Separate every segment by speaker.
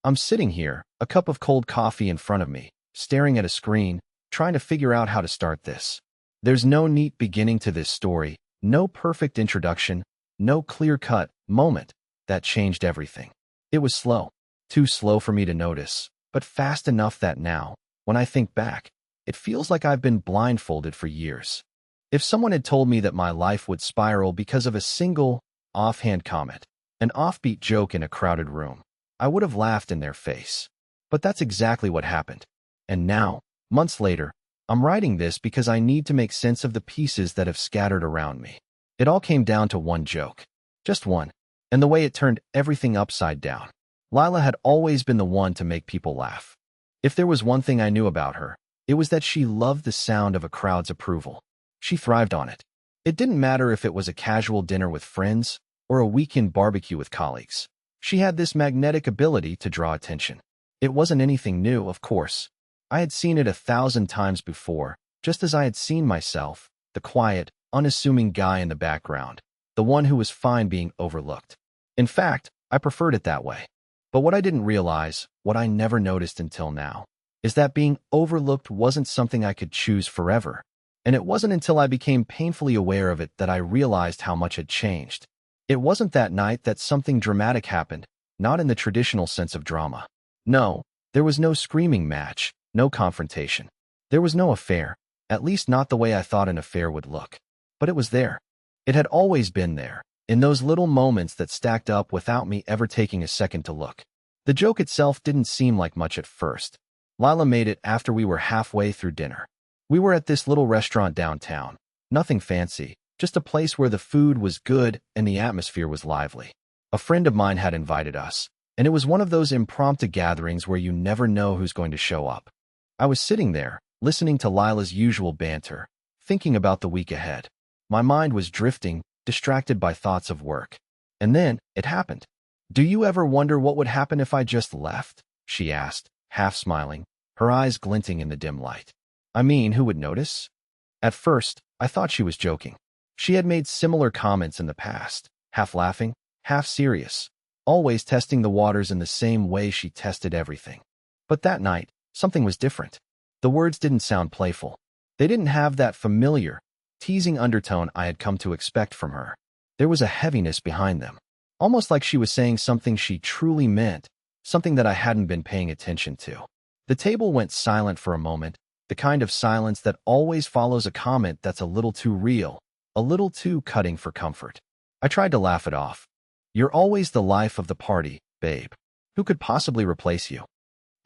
Speaker 1: I'm sitting here, a cup of cold coffee in front of me, staring at a screen, trying to figure out how to start this. There's no neat beginning to this story, no perfect introduction, no clear-cut moment that changed everything. It was slow, too slow for me to notice, but fast enough that now, when I think back, it feels like I've been blindfolded for years. If someone had told me that my life would spiral because of a single, offhand comment, an offbeat joke in a crowded room, I would have laughed in their face. But that's exactly what happened. And now, months later, I'm writing this because I need to make sense of the pieces that have scattered around me. It all came down to one joke. Just one. And the way it turned everything upside down. Lyla had always been the one to make people laugh. If there was one thing I knew about her, it was that she loved the sound of a crowd's approval. She thrived on it. It didn't matter if it was a casual dinner with friends or a weekend barbecue with colleagues. She had this magnetic ability to draw attention. It wasn't anything new, of course. I had seen it 1,000 times before, just as I had seen myself, the quiet, unassuming guy in the background, the one who was fine being overlooked. In fact, I preferred it that way. But what I didn't realize, what I never noticed until now, is that being overlooked wasn't something I could choose forever. And it wasn't until I became painfully aware of it that I realized how much had changed. It wasn't that night that something dramatic happened, not in the traditional sense of drama. No, there was no screaming match, no confrontation. There was no affair, at least not the way I thought an affair would look. But it was there. It had always been there, in those little moments that stacked up without me ever taking a second to look. The joke itself didn't seem like much at first. Lyla made it after we were halfway through dinner. We were at this little restaurant downtown. Nothing fancy, just a place where the food was good and the atmosphere was lively. A friend of mine had invited us, and it was one of those impromptu gatherings where you never know who's going to show up. I was sitting there, listening to Lila's usual banter, thinking about the week ahead. My mind was drifting, distracted by thoughts of work. And then, it happened. "Do you ever wonder what would happen if I just left?" she asked, half smiling, her eyes glinting in the dim light. I mean, who would notice? At first, I thought she was joking. She had made similar comments in the past, half laughing, half serious, always testing the waters in the same way she tested everything. But that night, something was different. The words didn't sound playful. They didn't have that familiar, teasing undertone I had come to expect from her. There was a heaviness behind them, almost like she was saying something she truly meant, something that I hadn't been paying attention to. The table went silent for a moment, the kind of silence that always follows a comment that's a little too real, a little too cutting for comfort. I tried to laugh it off. "You're always the life of the party, babe. Who could possibly replace you?"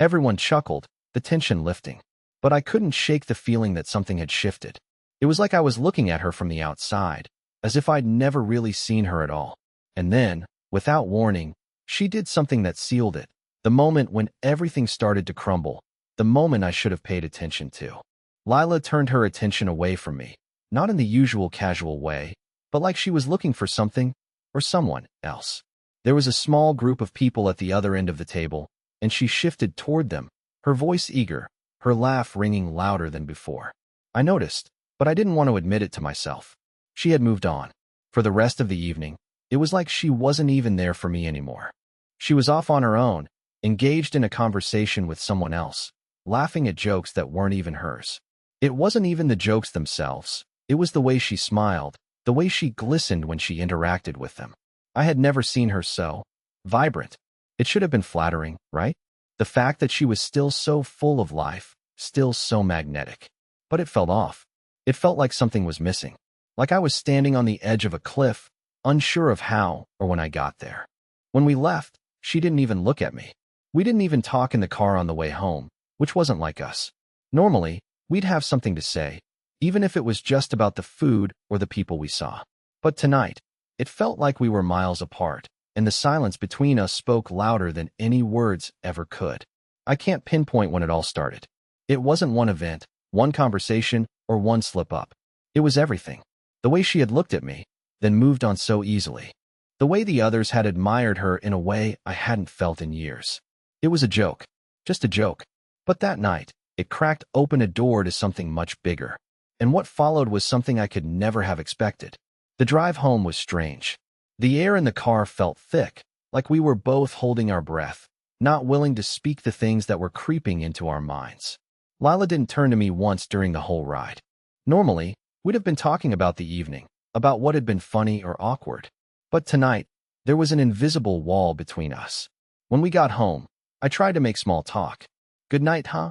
Speaker 1: Everyone chuckled, the tension lifting. But I couldn't shake the feeling that something had shifted. It was like I was looking at her from the outside, as if I'd never really seen her at all. And then, without warning, she did something that sealed it. The moment when everything started to crumble, the moment I should have paid attention to. Lyla turned her attention away from me, not in the usual casual way, but like she was looking for something or someone else. There was a small group of people at the other end of the table, and she shifted toward them, her voice eager, her laugh ringing louder than before. I noticed, but I didn't want to admit it to myself. She had moved on. For the rest of the evening, it was like she wasn't even there for me anymore. She was off on her own, engaged in a conversation with someone else, laughing at jokes that weren't even hers. It wasn't even the jokes themselves. It was the way she smiled, the way she glistened when she interacted with them. I had never seen her so vibrant. It should have been flattering, right? The fact that she was still so full of life, still so magnetic. But it felt off. It felt like something was missing. Like I was standing on the edge of a cliff, unsure of how or when I got there. When we left, she didn't even look at me. We didn't even talk in the car on the way home, which wasn't like us. Normally, we'd have something to say, even if it was just about the food or the people we saw. But tonight, it felt like we were miles apart, and the silence between us spoke louder than any words ever could. I can't pinpoint when it all started. It wasn't one event, one conversation, or one slip-up. It was everything. The way she had looked at me, then moved on so easily. The way the others had admired her in a way I hadn't felt in years. It was a joke. Just a joke. But that night, it cracked open a door to something much bigger. And what followed was something I could never have expected. The drive home was strange. The air in the car felt thick, like we were both holding our breath, not willing to speak the things that were creeping into our minds. Lyla didn't turn to me once during the whole ride. Normally, we'd have been talking about the evening, about what had been funny or awkward. But tonight, there was an invisible wall between us. When we got home, I tried to make small talk. "Good night, huh?"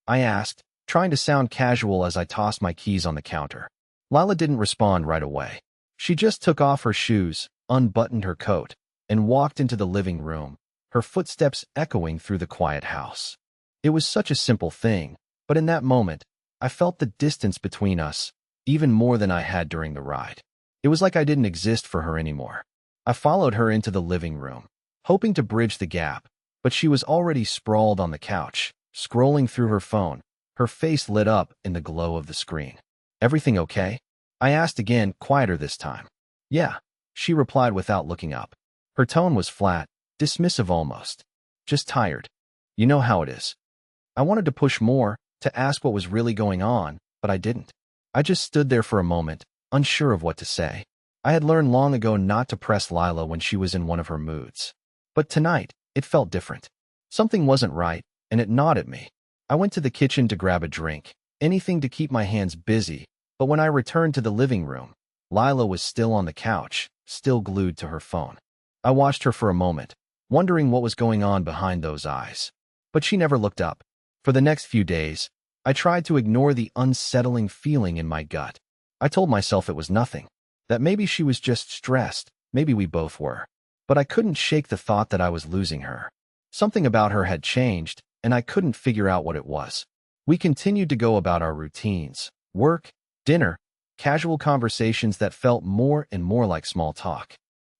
Speaker 1: I asked, trying to sound casual as I tossed my keys on the counter. Lyla didn't respond right away. She just took off her shoes, unbuttoned her coat, and walked into the living room, her footsteps echoing through the quiet house. It was such a simple thing, but in that moment, I felt the distance between us, even more than I had during the ride. It was like I didn't exist for her anymore. I followed her into the living room, hoping to bridge the gap, but she was already sprawled on the couch, scrolling through her phone, her face lit up in the glow of the screen. "Everything okay?" I asked again, quieter this time. "Yeah," she replied without looking up. Her tone was flat, dismissive almost. "Just tired. You know how it is." I wanted to push more, to ask what was really going on, but I didn't. I just stood there for a moment, unsure of what to say. I had learned long ago not to press Lyla when she was in one of her moods. But tonight, it felt different. Something wasn't right, and it gnawed at me. I went to the kitchen to grab a drink, anything to keep my hands busy, but when I returned to the living room, Lyla was still on the couch, still glued to her phone. I watched her for a moment, wondering what was going on behind those eyes. But she never looked up. For the next few days, I tried to ignore the unsettling feeling in my gut. I told myself it was nothing, that maybe she was just stressed, maybe we both were. But I couldn't shake the thought that I was losing her. Something about her had changed, and I couldn't figure out what it was. We continued to go about our routines, work, dinner, casual conversations that felt more and more like small talk.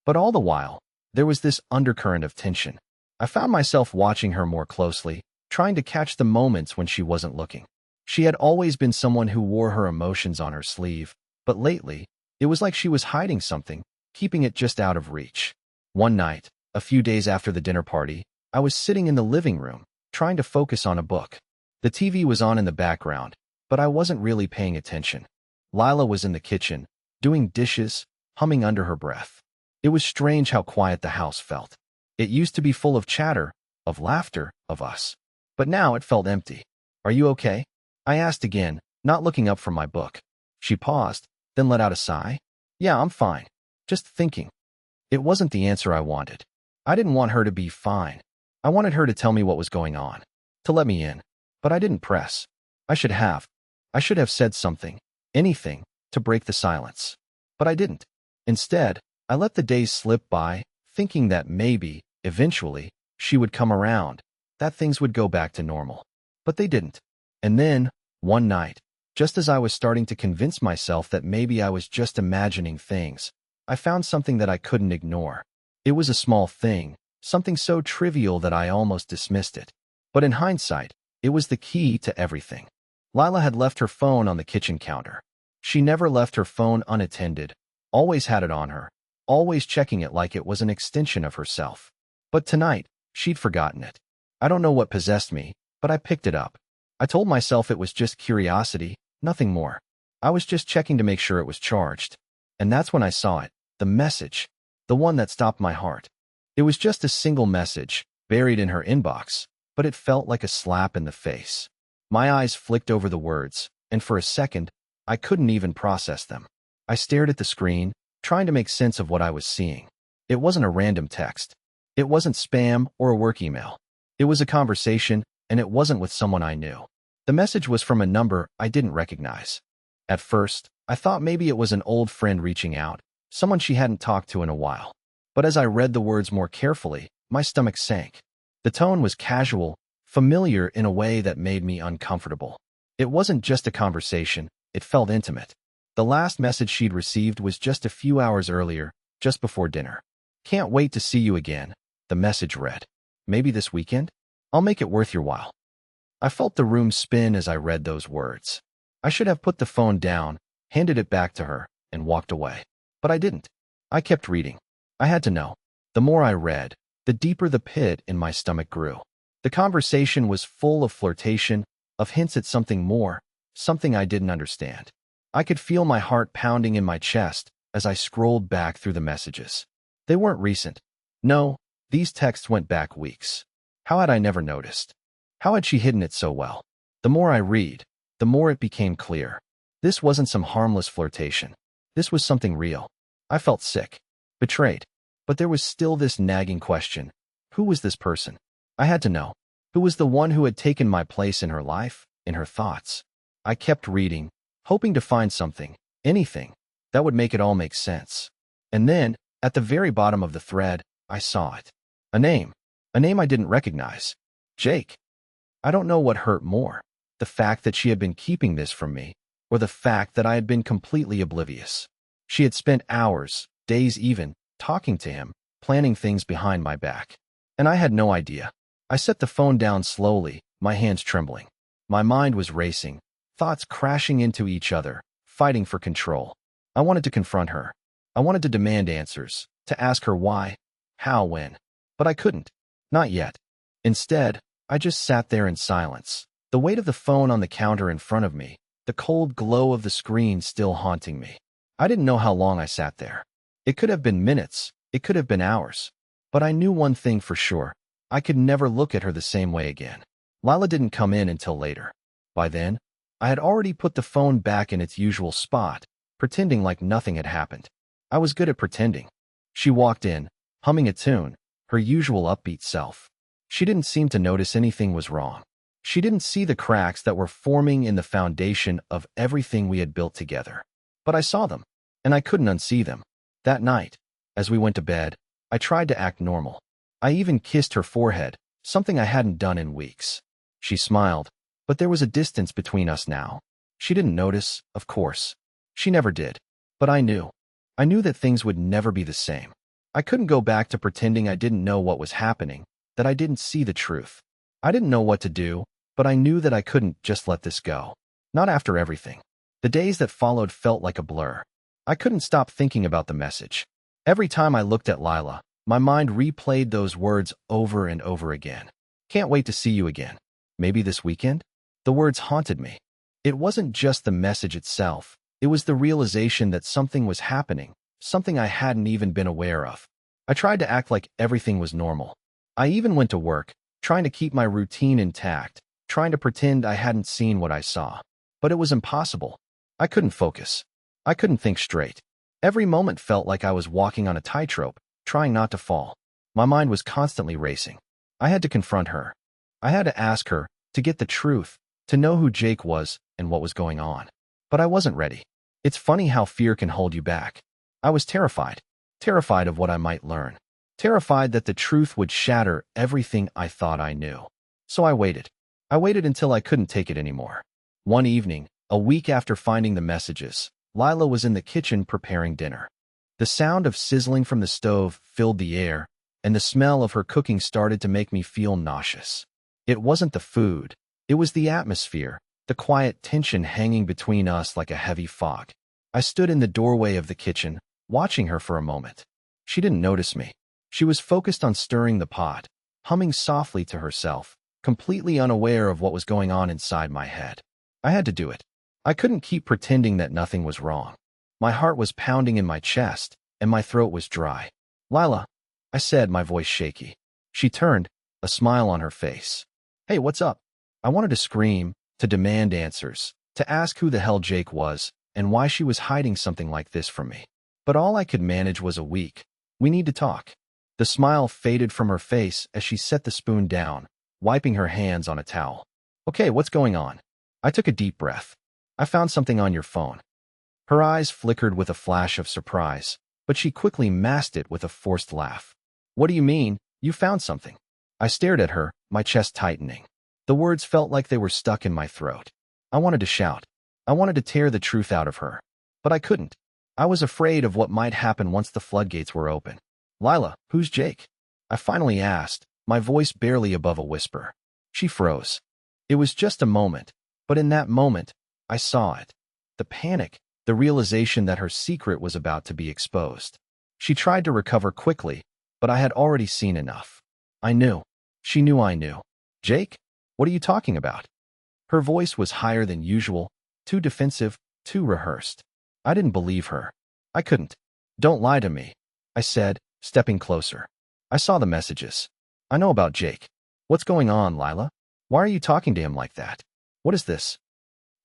Speaker 1: But all the while, there was this undercurrent of tension. I found myself watching her more closely, trying to catch the moments when she wasn't looking. She had always been someone who wore her emotions on her sleeve, but lately, it was like she was hiding something, keeping it just out of reach. One night, a few days after the dinner party, I was sitting in the living room, trying to focus on a book. The TV was on in the background, but I wasn't really paying attention. Lyla was in the kitchen, doing dishes, humming under her breath. It was strange how quiet the house felt. It used to be full of chatter, of laughter, of us. But now it felt empty. "Are you okay?" I asked again, not looking up from my book. She paused, then let out a sigh. "Yeah, I'm fine. Just thinking." It wasn't the answer I wanted. I didn't want her to be fine. I wanted her to tell me what was going on, to let me in. But I didn't press. I should have. I should have said something, anything, to break the silence. But I didn't. Instead, I let the days slip by, thinking that maybe, eventually, she would come around, that things would go back to normal. But they didn't. And then, one night, just as I was starting to convince myself that maybe I was just imagining things, I found something that I couldn't ignore. It was a small thing, something so trivial that I almost dismissed it. But in hindsight, it was the key to everything. Lyla had left her phone on the kitchen counter. She never left her phone unattended, always had it on her, always checking it like it was an extension of herself. But tonight, she'd forgotten it. I don't know what possessed me, but I picked it up. I told myself it was just curiosity, nothing more. I was just checking to make sure it was charged. And that's when I saw it, the message, the one that stopped my heart. It was just a single message, buried in her inbox, but it felt like a slap in the face. My eyes flicked over the words, and for a second, I couldn't even process them. I stared at the screen, trying to make sense of what I was seeing. It wasn't a random text. It wasn't spam or a work email. It was a conversation, and it wasn't with someone I knew. The message was from a number I didn't recognize. At first, I thought maybe it was an old friend reaching out, someone she hadn't talked to in a while. But as I read the words more carefully, my stomach sank. The tone was casual, familiar in a way that made me uncomfortable. It wasn't just a conversation, it felt intimate. The last message she'd received was just a few hours earlier, just before dinner. "Can't wait to see you again," the message read. "Maybe this weekend? I'll make it worth your while." I felt the room spin as I read those words. I should have put the phone down, handed it back to her, and walked away. But I didn't. I kept reading. I had to know. The more I read, the deeper the pit in my stomach grew. The conversation was full of flirtation, of hints at something more, something I didn't understand. I could feel my heart pounding in my chest as I scrolled back through the messages. They weren't recent. No, these texts went back weeks. How had I never noticed? How had she hidden it so well? The more I read, the more it became clear. This wasn't some harmless flirtation. This was something real. I felt sick, betrayed. But there was still this nagging question. Who was this person? I had to know. Who was the one who had taken my place in her life, in her thoughts? I kept reading, hoping to find something, anything, that would make it all make sense. And then, at the very bottom of the thread, I saw it. A name. A name I didn't recognize. Jake. I don't know what hurt more, the fact that she had been keeping this from me, or the fact that I had been completely oblivious. She had spent hours, days even, talking to him, planning things behind my back. And I had no idea. I set the phone down slowly, my hands trembling. My mind was racing, thoughts crashing into each other, fighting for control. I wanted to confront her. I wanted to demand answers, to ask her why, how, when. But I couldn't. Not yet. Instead, I just sat there in silence, the weight of the phone on the counter in front of me, the cold glow of the screen still haunting me. I didn't know how long I sat there. It could have been minutes, it could have been hours. But I knew one thing for sure. I could never look at her the same way again. Lyla didn't come in until later. By then, I had already put the phone back in its usual spot, pretending like nothing had happened. I was good at pretending. She walked in, humming a tune, her usual upbeat self. She didn't seem to notice anything was wrong. She didn't see the cracks that were forming in the foundation of everything we had built together. But I saw them, and I couldn't unsee them. That night, as we went to bed, I tried to act normal. I even kissed her forehead, something I hadn't done in weeks. She smiled, but there was a distance between us now. She didn't notice, of course. She never did. But I knew. I knew that things would never be the same. I couldn't go back to pretending I didn't know what was happening, that I didn't see the truth. I didn't know what to do, but I knew that I couldn't just let this go. Not after everything. The days that followed felt like a blur. I couldn't stop thinking about the message. Every time I looked at Lyla, my mind replayed those words over and over again. Can't wait to see you again. Maybe this weekend? The words haunted me. It wasn't just the message itself. It was the realization that something was happening, something I hadn't even been aware of. I tried to act like everything was normal. I even went to work, trying to keep my routine intact, trying to pretend I hadn't seen what I saw. But it was impossible. I couldn't focus. I couldn't think straight. Every moment felt like I was walking on a tightrope, trying not to fall. My mind was constantly racing. I had to confront her. I had to ask her, to get the truth, to know who Jake was and what was going on. But I wasn't ready. It's funny how fear can hold you back. I was terrified. Terrified of what I might learn. Terrified that the truth would shatter everything I thought I knew. So I waited. I waited until I couldn't take it anymore. One evening, a week after finding the messages, Lyla was in the kitchen preparing dinner. The sound of sizzling from the stove filled the air, and the smell of her cooking started to make me feel nauseous. It wasn't the food. It was the atmosphere, the quiet tension hanging between us like a heavy fog. I stood in the doorway of the kitchen, watching her for a moment. She didn't notice me. She was focused on stirring the pot, humming softly to herself, completely unaware of what was going on inside my head. I had to do it. I couldn't keep pretending that nothing was wrong. My heart was pounding in my chest, and my throat was dry. "Lyla," I said, my voice shaky. She turned, a smile on her face. "Hey, what's up?" I wanted to scream, to demand answers, to ask who the hell Jake was, and why she was hiding something like this from me. But all I could manage was a weak, "We need to talk." The smile faded from her face as she set the spoon down, wiping her hands on a towel. "Okay, what's going on?" I took a deep breath. "I found something on your phone." Her eyes flickered with a flash of surprise, but she quickly masked it with a forced laugh. "What do you mean, you found something?" I stared at her, my chest tightening. The words felt like they were stuck in my throat. I wanted to shout. I wanted to tear the truth out of her. But I couldn't. I was afraid of what might happen once the floodgates were open. "Lyla, who's Jake?" I finally asked, my voice barely above a whisper. She froze. It was just a moment, but in that moment, I saw it. The panic, the realization that her secret was about to be exposed. She tried to recover quickly, but I had already seen enough. I knew. She knew I knew. "Jake? What are you talking about?" Her voice was higher than usual, too defensive, too rehearsed. I didn't believe her. I couldn't. "Don't lie to me," I said, stepping closer. "I saw the messages. I know about Jake. What's going on, Lyla? Why are you talking to him like that? What is this?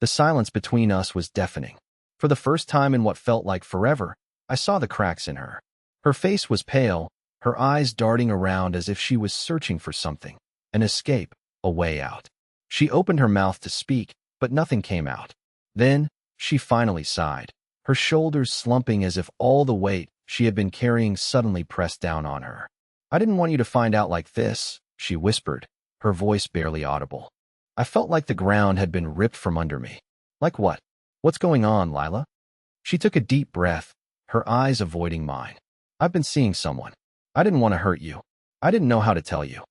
Speaker 1: The silence between us was deafening. For the first time in what felt like forever, I saw the cracks in her. Her face was pale, her eyes darting around as if she was searching for something, an escape, a way out. She opened her mouth to speak, but nothing came out. Then, she finally sighed, her shoulders slumping as if all the weight she had been carrying suddenly pressed down on her. I didn't want you to find out like this, she whispered, her voice barely audible. I felt like the ground had been ripped from under me. Like what? What's going on, Lyla? She took a deep breath, her eyes avoiding mine. I've been seeing someone. I didn't want to hurt you. I didn't know how to tell you.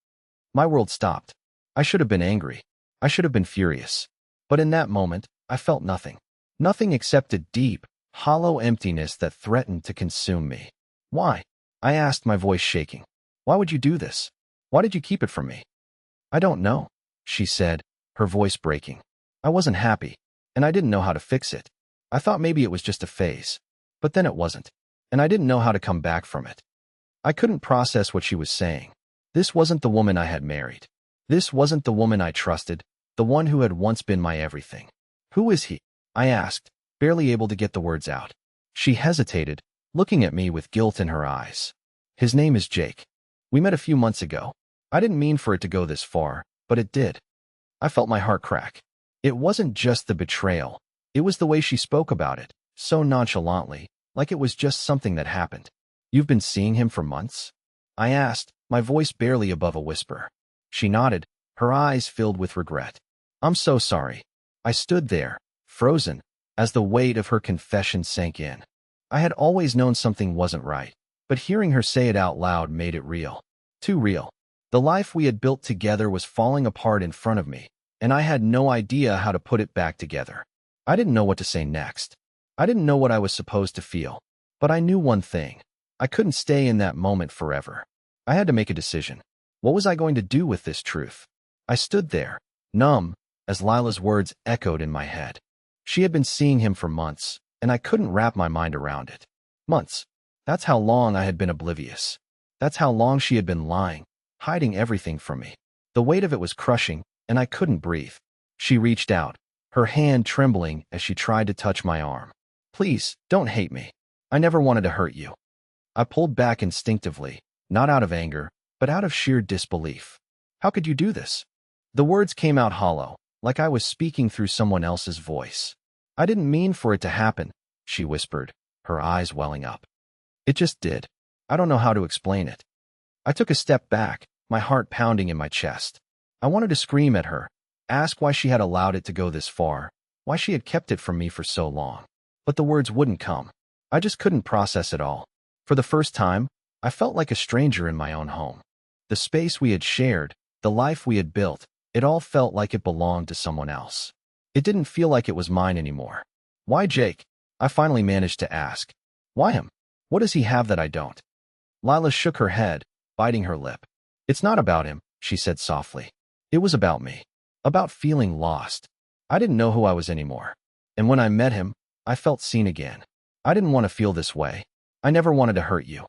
Speaker 1: My world stopped. I should have been angry. I should have been furious. But in that moment, I felt nothing. Nothing except a deep, hollow emptiness that threatened to consume me. Why? I asked, my voice shaking. Why would you do this? Why did you keep it from me? I don't know, she said, her voice breaking. I wasn't happy, and I didn't know how to fix it. I thought maybe it was just a phase. But then it wasn't, and I didn't know how to come back from it. I couldn't process what she was saying. This wasn't the woman I had married. This wasn't the woman I trusted, the one who had once been my everything. Who is he? I asked, barely able to get the words out. She hesitated, looking at me with guilt in her eyes. His name is Jake. We met a few months ago. I didn't mean for it to go this far, but it did. I felt my heart crack. It wasn't just the betrayal. It was the way she spoke about it, so nonchalantly, like it was just something that happened. You've been seeing him for months? I asked, my voice barely above a whisper. She nodded, her eyes filled with regret. I'm so sorry. I stood there, frozen, as the weight of her confession sank in. I had always known something wasn't right, but hearing her say it out loud made it real. Too real. The life we had built together was falling apart in front of me, and I had no idea how to put it back together. I didn't know what to say next. I didn't know what I was supposed to feel, but I knew one thing. I couldn't stay in that moment forever. I had to make a decision. What was I going to do with this truth? I stood there, numb, as Lila's words echoed in my head. She had been seeing him for months, and I couldn't wrap my mind around it. Months. That's how long I had been oblivious. That's how long she had been lying, hiding everything from me. The weight of it was crushing, and I couldn't breathe. She reached out, her hand trembling as she tried to touch my arm. Please, don't hate me. I never wanted to hurt you. I pulled back instinctively, not out of anger, but out of sheer disbelief. How could you do this? The words came out hollow, like I was speaking through someone else's voice. I didn't mean for it to happen, she whispered, her eyes welling up. It just did. I don't know how to explain it. I took a step back, my heart pounding in my chest. I wanted to scream at her, ask why she had allowed it to go this far, why she had kept it from me for so long. But the words wouldn't come. I just couldn't process it all. For the first time, I felt like a stranger in my own home. The space we had shared, the life we had built, it all felt like it belonged to someone else. It didn't feel like it was mine anymore. Why Jake? I finally managed to ask. Why him? What does he have that I don't? Lyla shook her head, biting her lip. It's not about him, she said softly. It was about me. About feeling lost. I didn't know who I was anymore. And when I met him, I felt seen again. I didn't want to feel this way. I never wanted to hurt you.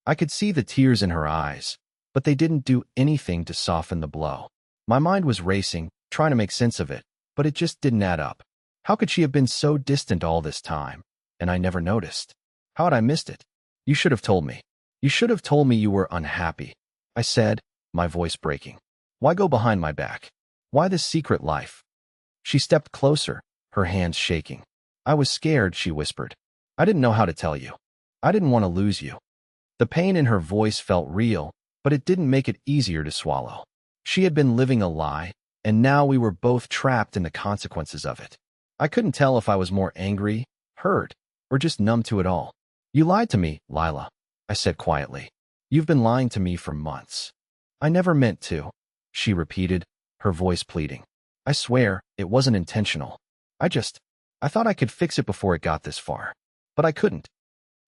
Speaker 1: I could see the tears in her eyes, but they didn't do anything to soften the blow. My mind was racing, trying to make sense of it, but it just didn't add up. How could she have been so distant all this time, and I never noticed? How had I missed it? You should have told me. You should have told me you were unhappy, I said, my voice breaking. Why go behind my back? Why this secret life? She stepped closer, her hands shaking. I was scared, she whispered. I didn't know how to tell you. I didn't want to lose you. The pain in her voice felt real, but it didn't make it easier to swallow. She had been living a lie, and now we were both trapped in the consequences of it. I couldn't tell if I was more angry, hurt, or just numb to it all. You lied to me, Lyla, I said quietly. You've been lying to me for months. I never meant to, she repeated, her voice pleading. I swear, it wasn't intentional. I thought I could fix it before it got this far. But I couldn't.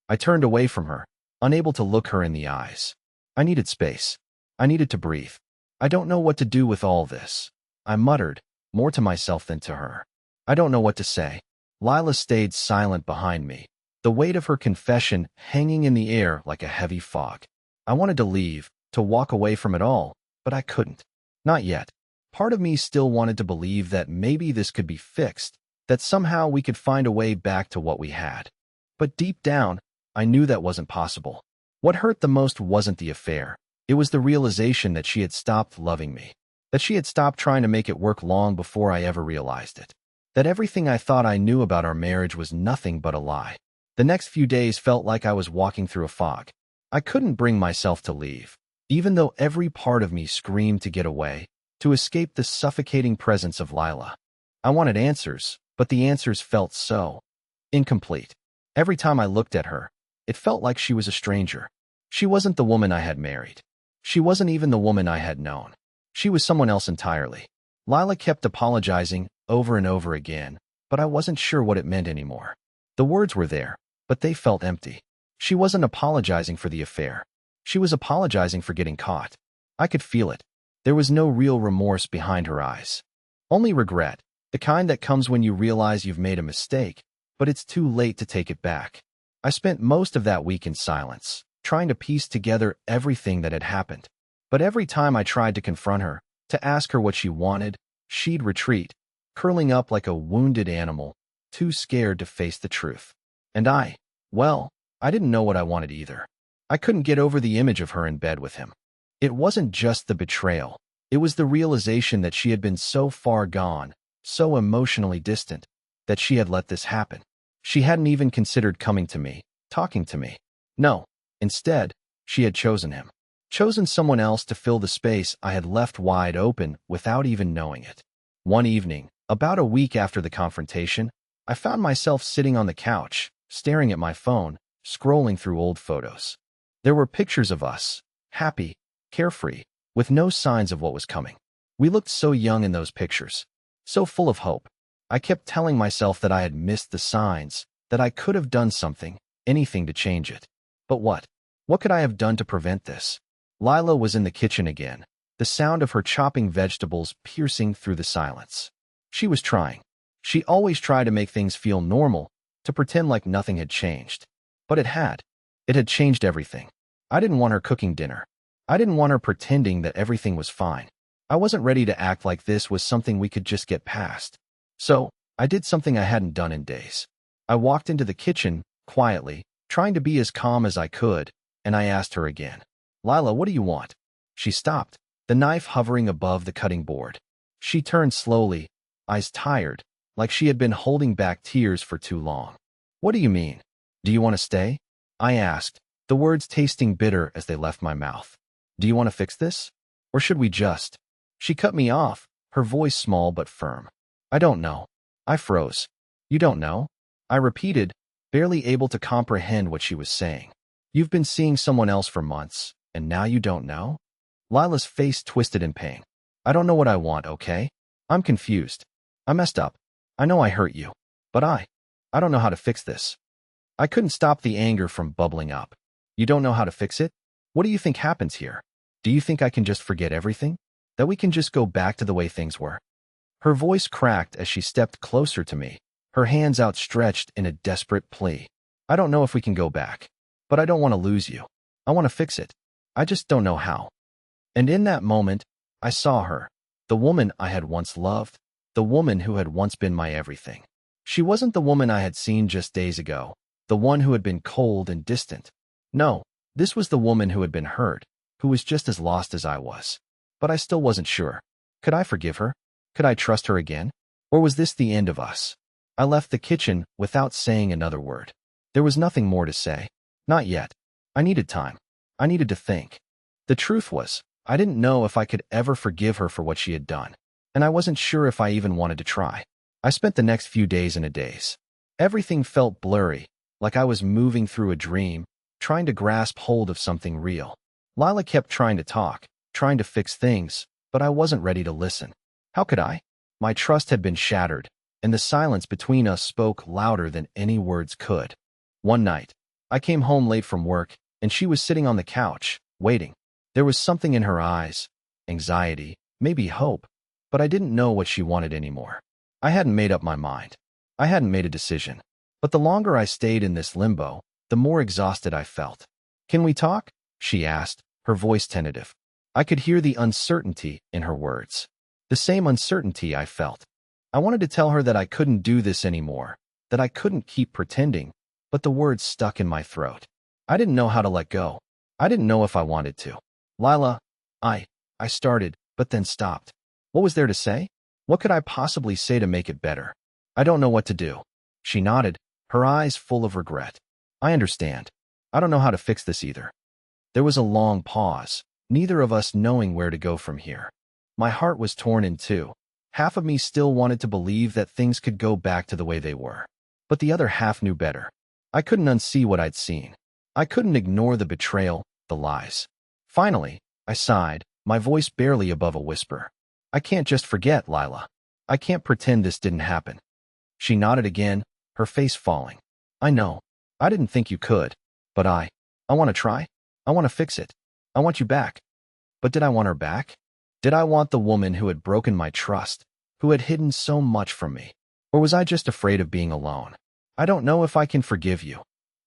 Speaker 1: I turned away from her, unable to look her in the eyes. I needed space. I needed to breathe. I don't know what to do with all this, I muttered, more to myself than to her. I don't know what to say. Lyla stayed silent behind me, the weight of her confession hanging in the air like a heavy fog. I wanted to leave, to walk away from it all, but I couldn't. Not yet. Part of me still wanted to believe that maybe this could be fixed, that somehow we could find a way back to what we had. But deep down, I knew that wasn't possible. What hurt the most wasn't the affair. It was the realization that she had stopped loving me, that she had stopped trying to make it work long before I ever realized it, that everything I thought I knew about our marriage was nothing but a lie. The next few days felt like I was walking through a fog. I couldn't bring myself to leave, even though every part of me screamed to get away, to escape the suffocating presence of Lyla. I wanted answers, but the answers felt so incomplete. Every time I looked at her, it felt like she was a stranger. She wasn't the woman I had married. She wasn't even the woman I had known. She was someone else entirely. Lyla kept apologizing over and over again, but I wasn't sure what it meant anymore. The words were there, but they felt empty. She wasn't apologizing for the affair. She was apologizing for getting caught. I could feel it. There was no real remorse behind her eyes. Only regret, the kind that comes when you realize you've made a mistake, but it's too late to take it back. I spent most of that week in silence, trying to piece together everything that had happened. But every time I tried to confront her, to ask her what she wanted, she'd retreat, curling up like a wounded animal, too scared to face the truth. And I didn't know what I wanted either. I couldn't get over the image of her in bed with him. It wasn't just the betrayal. It was the realization that she had been so far gone, so emotionally distant, that she had let this happen. She hadn't even considered coming to me, talking to me. No, instead, she had chosen him. Chosen someone else to fill the space I had left wide open without even knowing it. One evening, about a week after the confrontation, I found myself sitting on the couch, staring at my phone, scrolling through old photos. There were pictures of us, happy, carefree, with no signs of what was coming. We looked so young in those pictures, so full of hope. I kept telling myself that I had missed the signs, that I could have done something, anything to change it. But what? What could I have done to prevent this? Lyla was in the kitchen again, the sound of her chopping vegetables piercing through the silence. She was trying. She always tried to make things feel normal, to pretend like nothing had changed. But it had. It had changed everything. I didn't want her cooking dinner. I didn't want her pretending that everything was fine. I wasn't ready to act like this was something we could just get past. So, I did something I hadn't done in days. I walked into the kitchen, quietly, trying to be as calm as I could, and I asked her again, "Lyla, what do you want?" She stopped, the knife hovering above the cutting board. She turned slowly, eyes tired, like she had been holding back tears for too long. "What do you mean? Do you want to stay?" I asked, the words tasting bitter as they left my mouth. "Do you want to fix this? Or should we just?" She cut me off, her voice small but firm. "I don't know." I froze. "You don't know?" I repeated, barely able to comprehend what she was saying. "You've been seeing someone else for months, and now you don't know?" Lila's face twisted in pain. "I don't know what I want, okay? I'm confused. I messed up. I know I hurt you. But I don't know how to fix this." I couldn't stop the anger from bubbling up. "You don't know how to fix it? What do you think happens here? Do you think I can just forget everything? That we can just go back to the way things were?" Her voice cracked as she stepped closer to me, her hands outstretched in a desperate plea. "I don't know if we can go back. But I don't want to lose you. I want to fix it. I just don't know how." And in that moment, I saw her, the woman I had once loved, the woman who had once been my everything. She wasn't the woman I had seen just days ago, the one who had been cold and distant. No, this was the woman who had been hurt, who was just as lost as I was. But I still wasn't sure. Could I forgive her? Could I trust her again? Or was this the end of us? I left the kitchen without saying another word. There was nothing more to say. Not yet. I needed time. I needed to think. The truth was, I didn't know if I could ever forgive her for what she had done, and I wasn't sure if I even wanted to try. I spent the next few days in a daze. Everything felt blurry, like I was moving through a dream, trying to grasp hold of something real. Lyla kept trying to talk, trying to fix things, but I wasn't ready to listen. How could I? My trust had been shattered, and the silence between us spoke louder than any words could. One night, I came home late from work, and she was sitting on the couch, waiting. There was something in her eyes, anxiety, maybe hope, but I didn't know what she wanted anymore. I hadn't made up my mind. I hadn't made a decision. But the longer I stayed in this limbo, the more exhausted I felt. "Can we talk?" she asked, her voice tentative. I could hear the uncertainty in her words. The same uncertainty I felt. I wanted to tell her that I couldn't do this anymore, that I couldn't keep pretending, but the words stuck in my throat. I didn't know how to let go. I didn't know if I wanted to. Lyla, I started, but then stopped. What was there to say? What could I possibly say to make it better? I don't know what to do. She nodded, her eyes full of regret. I understand. I don't know how to fix this either. There was a long pause, neither of us knowing where to go from here. My heart was torn in two. Half of me still wanted to believe that things could go back to the way they were. But the other half knew better. I couldn't unsee what I'd seen. I couldn't ignore the betrayal, the lies. Finally, I sighed, my voice barely above a whisper. I can't just forget, Lyla. I can't pretend this didn't happen. She nodded again, her face falling. I know. I didn't think you could. But I want to try. I want to fix it. I want you back. But did I want her back? Did I want the woman who had broken my trust, who had hidden so much from me? Or was I just afraid of being alone? I don't know if I can forgive you,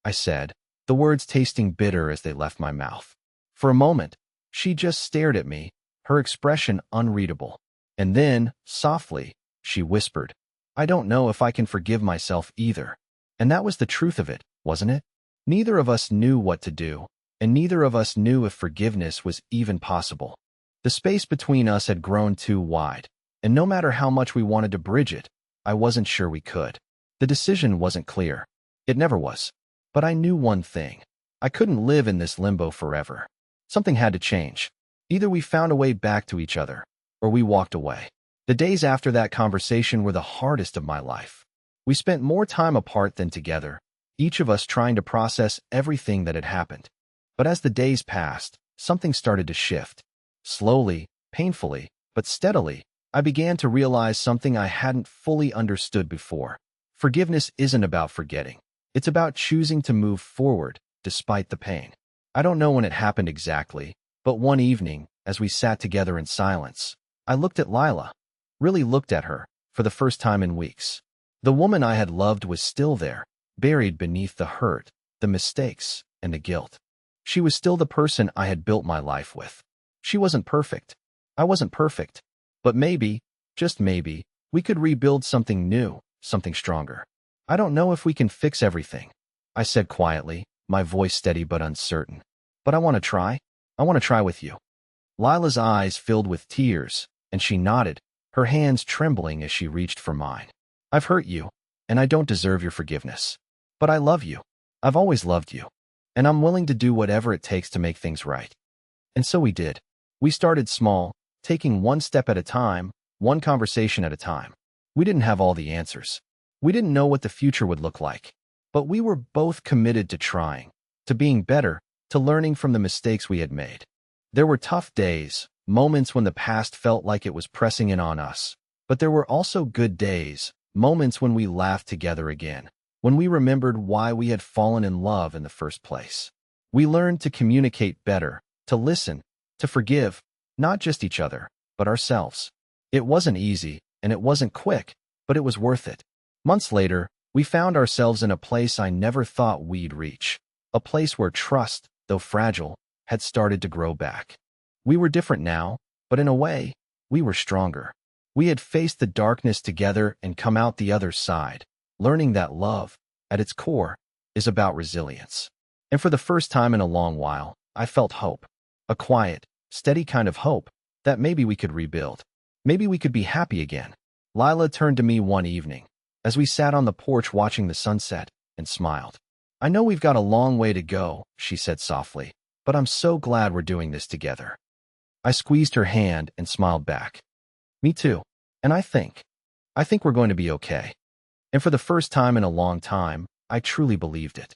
Speaker 1: I said, the words tasting bitter as they left my mouth. For a moment, she just stared at me, her expression unreadable. And then, softly, she whispered, I don't know if I can forgive myself either. And that was the truth of it, wasn't it? Neither of us knew what to do, and neither of us knew if forgiveness was even possible. The space between us had grown too wide, and no matter how much we wanted to bridge it, I wasn't sure we could. The decision wasn't clear. It never was. But I knew one thing. I couldn't live in this limbo forever. Something had to change. Either we found a way back to each other, or we walked away. The days after that conversation were the hardest of my life. We spent more time apart than together, each of us trying to process everything that had happened. But as the days passed, something started to shift. Slowly, painfully, but steadily, I began to realize something I hadn't fully understood before. Forgiveness isn't about forgetting. It's about choosing to move forward, despite the pain. I don't know when it happened exactly, but one evening, as we sat together in silence, I looked at Lyla, really looked at her, for the first time in weeks. The woman I had loved was still there, buried beneath the hurt, the mistakes, and the guilt. She was still the person I had built my life with. She wasn't perfect. I wasn't perfect. But maybe, just maybe, we could rebuild something new, something stronger. I don't know if we can fix everything, I said quietly, my voice steady but uncertain. But I want to try. I want to try with you. Lila's eyes filled with tears, and she nodded, her hands trembling as she reached for mine. I've hurt you, and I don't deserve your forgiveness. But I love you. I've always loved you. And I'm willing to do whatever it takes to make things right. And so we did. We started small, taking one step at a time, one conversation at a time. We didn't have all the answers. We didn't know what the future would look like. But we were both committed to trying, to being better, to learning from the mistakes we had made. There were tough days, moments when the past felt like it was pressing in on us. But there were also good days, moments when we laughed together again, when we remembered why we had fallen in love in the first place. We learned to communicate better, to listen, to forgive, not just each other, but ourselves. It wasn't easy, and it wasn't quick, but it was worth it. Months later, we found ourselves in a place I never thought we'd reach, a place where trust, though fragile, had started to grow back. We were different now, but in a way, we were stronger. We had faced the darkness together and come out the other side, learning that love, at its core, is about resilience. And for the first time in a long while, I felt hope. A quiet, steady kind of hope that maybe we could rebuild. Maybe we could be happy again. Lyla turned to me one evening, as we sat on the porch watching the sunset, and smiled. I know we've got a long way to go, she said softly, but I'm so glad we're doing this together. I squeezed her hand and smiled back. Me too. And I think we're going to be okay. And for the first time in a long time, I truly believed it.